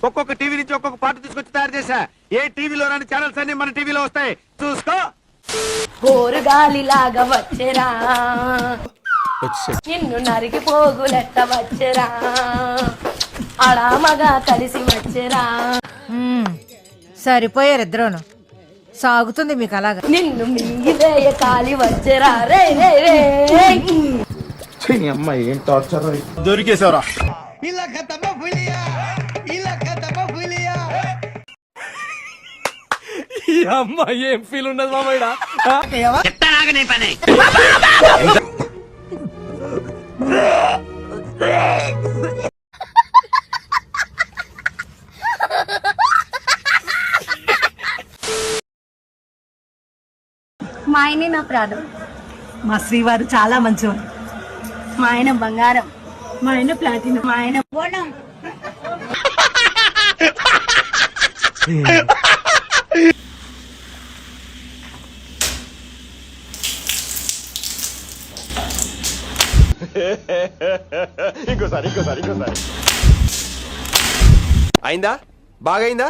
ఒక్కొక్క టీవీ నుంచి ఒక్కొక్క పాట తీసుకొచ్చి తయారు చేశా. ఏ టీవీలో రాని ఛానల్స్ అన్ని మన టీవీలో వస్తాయి, చూసుకో. పోరుగాలిలాగా వచ్చేరా నిన్ను నరికి పోగులెట్ట వచ్చేరా అడామగా కలిసి వచ్చేరా. సరిపోయారు ఇద్దరును. సాగుతుంది మీకు అలాగా. నిన్ను మింగివేయ కాలి వచ్చేరా రే రే రే. అమ్మాయి ఏం టార్చర్. దొరికేసావరా. ఈ అమ్మాయి ఏం ఫీల్ ఉన్నది మామయ్య. మా ఆయనే నా ప్రాణం. మా శ్రీవారు చాలా మంచివారు. మా ఆయన బంగారం. మా ఆయన ప్లాటినం. మా ఆయన బోనం. ఇంకోసారి అయిందా? బాగా అయిందా?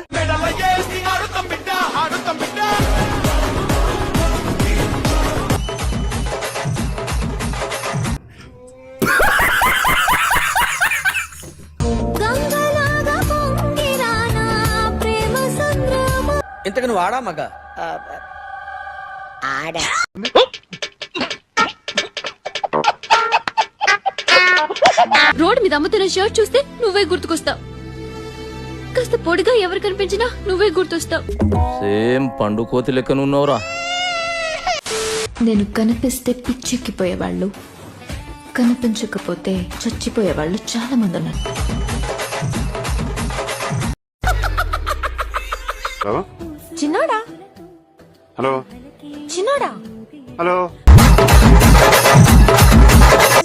ఇంతకు నువ్వు ఆడా మగ? ఆడా. రోడ్ మీద అమ్ముతున్న షర్ట్ చూస్తే నువ్వే గుర్తుకొస్తావు. కాస్త పొడిగా ఎవరు కనిపించినా నువ్వే గుర్తొస్తావు. సేమ్ పండు కోతి లెక్క నువ్వురా. నేను కనిపిస్తే పిచ్చెక్కిపోయేవాళ్ళు, కనిపించకపోతే చచ్చిపోయేవాళ్ళు చాలా మంది ఉన్నారు. చిన్నోడా? హలో చిన్నోడా? Hello,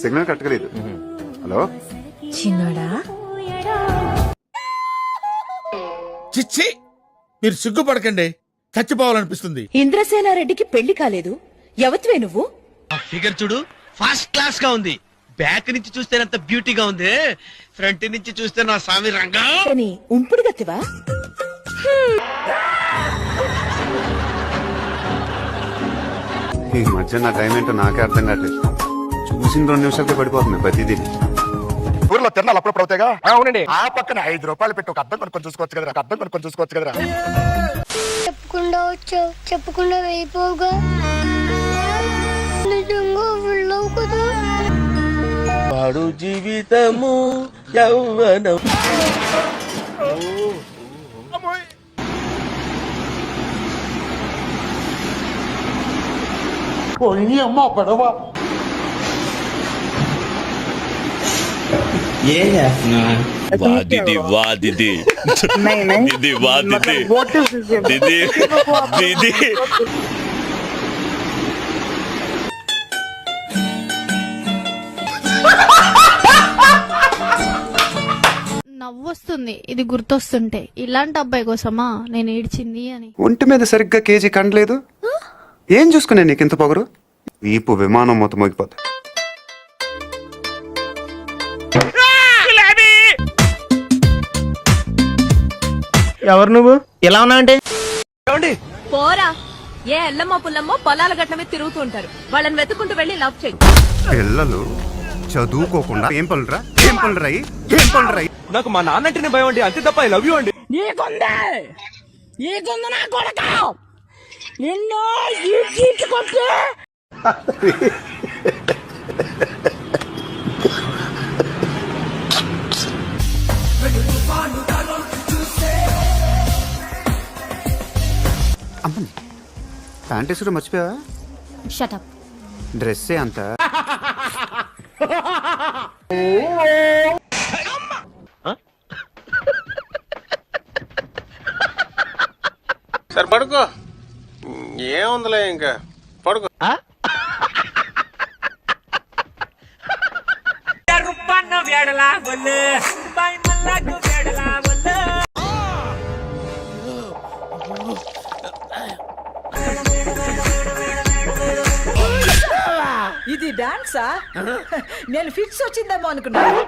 signal కట్టగలేదు. హలో చిన్నోడా? చిచ్చి, మీరు సిగ్గుపడకండి, చచ్చిపోవాలనిపిస్తుంది. ఇంద్రసేనారెడ్డికి పెళ్లి కాలేదు, ఎవత్వే నువ్వు? ఫిగర్ చూడు, ఫస్ట్ క్లాస్ గా ఉంది. బ్యాక్ నుంచి చూస్తేనంత బ్యూటీగా ఉంది, ఫ్రంట్ నుంచి చూస్తే నా స్వామి రంగా ఉంపుడు గతివా? ఈ మధ్య నా టైం ఏంటో నాకే అర్థం కావట్లేదు. చూసిన 2 నిమిషాలకే పడిపోతుంది ప్రతిదీ. ఊర్లో తిరణాలు అప్పుడప్పుడు అవుతాయిగా. అవునండి. ఆ పక్కన 5 రూపాయలు పెట్టి ఒక అద్దం కొనుక్కొని చూసుకోవచ్చు కదరా. చెప్పకుండా వచ్చావు, చెప్పకుండా వెళ్ళిపోగా. నిజంగా వెళ్ళవు కదా. వాడు జీవితము యౌవనం. అమ్మ పడవ నవ్వొస్తుంది ఇది గుర్తొస్తుంటే. ఇలాంటి అబ్బాయి కోసమా నేను ఏడ్చింది అని. ఒంటి మీద సరిగ్గా కేజీ కండలేదు. ఏం చూసుకునే నీకు ఇంత పొగరు? వీపు విమానం మొత్తం మోగిపోతా. ఎవరు నువ్వు? ఎలా ఉన్నా అంటే పోరా, ఏ ఎల్లమ్మో పుల్లమ్మో పొలాల గట్ల మీద తిరుగుతూ ఉంటారు. వాళ్ళని వెతుకుంటూ వెళ్ళి లవ్ చేయి. పిల్లలు చదువుకోకుండా ఏం పనులురా? నాకు మా నాన్న అంటేనే భయం అండి, అంతే తప్ప ఐ లవ్ యూ అండి. నా కొడక నిన్ను ఈడ్చుకొట్టే. అమ్మని ప్యాంట్ వేసుడు మర్చిపోయావా? Shut up. డ్రెస్సే అంత. సరే పడుకో, ఏముందిలే ఇంకా పడుకో. ఇది డాన్సా? నేను ఫిక్స్ వచ్చిందేమో అనుకున్నాను.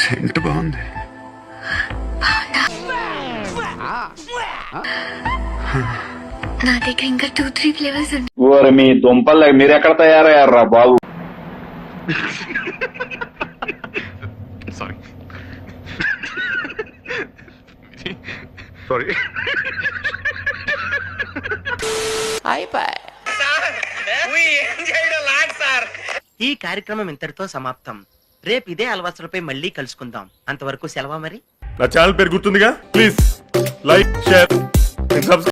సెంట్ బాగుంది. నా దగ్గర ఇంకా 2-3 ఫ్లేవర్స్ ఉన్నాయి. ఓరి మీ దుంపలు మీరు ఎక్కడ తయారయ్యారా బాబు? Sorry sorry. ఈ కార్యక్రమం ఇంతటితో సమాప్తం. రేపు ఇదే అలవాసులపై మళ్ళీ కలుసుకుందాం. అంతవరకు సెలవా మరి. నా ఛానల్ పేరు గుర్తుందిగా? Please like, share, subscribe.